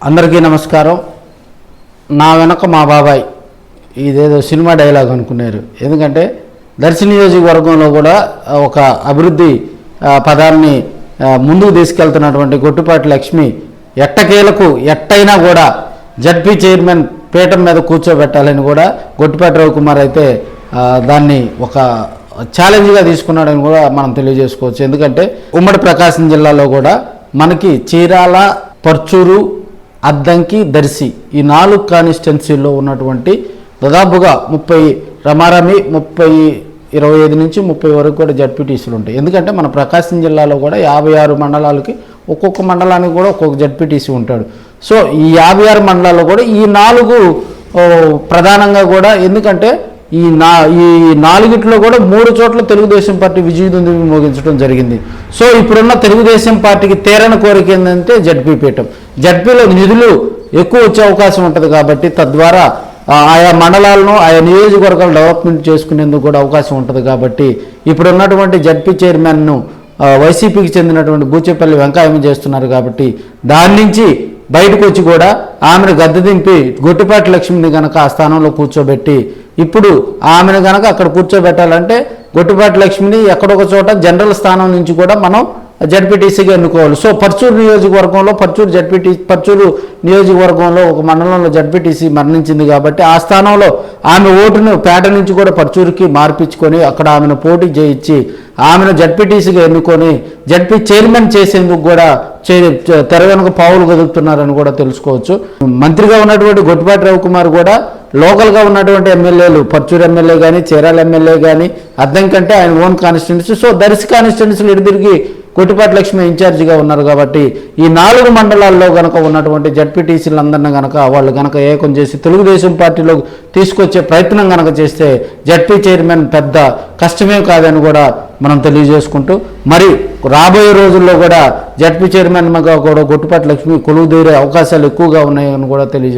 అందరికీ నమస్కారం. నా వెనక మా బాబాయ్ ఇదేదో సినిమా డైలాగ్ అనుకున్నారు. ఎందుకంటే దర్శి నియోజకవర్గంలో కూడా ఒక అభివృద్ధి పదాన్ని ముందుకు తీసుకెళ్తున్నటువంటి గొట్టిపాటి లక్ష్మి ఎట్టకేలకు ఎట్టయినా కూడా జడ్పీ చైర్మన్ పీఠం మీద కూర్చోబెట్టాలని కూడా గొట్టిపాటి రవికుమార్ అయితే దాన్ని ఒక ఛాలెంజ్గా తీసుకున్నాడని కూడా మనం తెలియజేసుకోవచ్చు. ఎందుకంటే ఉమ్మడి ప్రకాశం జిల్లాలో కూడా మనకి చీరాల, పర్చూరు, అద్దంకి, దర్శి ఈ 4 కాన్స్టిట్యున్సీల్లో ఉన్నటువంటి దాదాపుగా 30 రమారమి 25 నుంచి 30 వరకు కూడా జడ్పీటీసీలు ఉంటాయి. ఎందుకంటే మన ప్రకాశం జిల్లాలో కూడా 56 మండలాలకి ఒక్కొక్క మండలానికి కూడా ఒక్కొక్క జడ్పీటీసీ ఉంటాడు. సో ఈ 56 మండలాల్లో కూడా ఈ 4 ప్రధానంగా కూడా ఎందుకంటే ఈ 4 కూడా 3 చోట్ల తెలుగుదేశం పార్టీ విజయదుందుబి మోగించడం జరిగింది. సో ఇప్పుడున్న తెలుగుదేశం పార్టీకి తీరని కోరిక ఏంటంటే జడ్పీ పీఠం. జడ్పీలో నిధులు ఎక్కువ వచ్చే అవకాశం ఉంటుంది కాబట్టి తద్వారా ఆయా మండలాలను ఆయా నియోజకవర్గాలు డెవలప్మెంట్ చేసుకునేందుకు కూడా అవకాశం ఉంటుంది. కాబట్టి ఇప్పుడు ఉన్నటువంటి జడ్పీ చైర్మన్ను వైసీపీకి చెందినటువంటి బూచేపల్లి వెంకయ్యమ్మ చేస్తున్నారు. కాబట్టి దాని నుంచి బయటకు వచ్చి కూడా ఆమెను గద్దె దింపి గొట్టిపాటి లక్ష్మిని కనుక ఆ స్థానంలో కూర్చోబెట్టి ఇప్పుడు ఆమెను కనుక అక్కడ కూర్చోబెట్టాలంటే గొట్టిపాటి లక్ష్మిని ఎక్కడొక చోట జనరల్ స్థానం నుంచి కూడా మనం జడ్పీటీసీగా ఎన్నుకోవాలి. సో పర్చూరు నియోజకవర్గంలో పర్చూరు నియోజకవర్గంలో ఒక మండలంలో జడ్పీటీసీ మరణించింది కాబట్టి ఆ స్థానంలో ఆమె ఓటును పేట నుంచి కూడా పర్చూరుకి మార్పించుకొని అక్కడ ఆమెను పోటీ చేయించి ఆమెను జడ్పీటీసీగా ఎన్నుకొని జడ్పీ చైర్మన్ చేసేందుకు కూడా తెర వెనుక పావులు కదుపుతున్నారని కూడా తెలుసుకోవచ్చు. మంత్రిగా ఉన్నటువంటి గొట్టిపాటి రవికుమార్ కూడా లోకల్గా ఉన్నటువంటి ఎమ్మెల్యేలు పర్చూరు ఎమ్మెల్యే కానీ, చీరాల ఎమ్మెల్యే కానీ, అద్దం కంటే ఆయన ఓన్ కాన్స్టిట్యున్సీ. సో దర్శి కాన్స్టిట్యున్సీలు ఎడిదిరిగి గొట్టిపాటి లక్ష్మి ఇన్ఛార్జిగా ఉన్నారు. కాబట్టి ఈ 4 మండలాల్లో కనుక ఉన్నటువంటి జడ్పీటీసీలందరినీ కనుక వాళ్ళు కనుక ఏకం చేసి తెలుగుదేశం పార్టీలో తీసుకొచ్చే ప్రయత్నం కనుక చేస్తే జడ్పీ చైర్మన్ పెద్ద కష్టమే కాదని కూడా మనం తెలియజేసుకుంటూ మరి రాబోయే రోజుల్లో కూడా జడ్పీ చైర్మన్గా కూడా గొట్టిపాటి లక్ష్మి కొలువుదీరే అవకాశాలు ఎక్కువగా ఉన్నాయని కూడా తెలియజేస్తాం.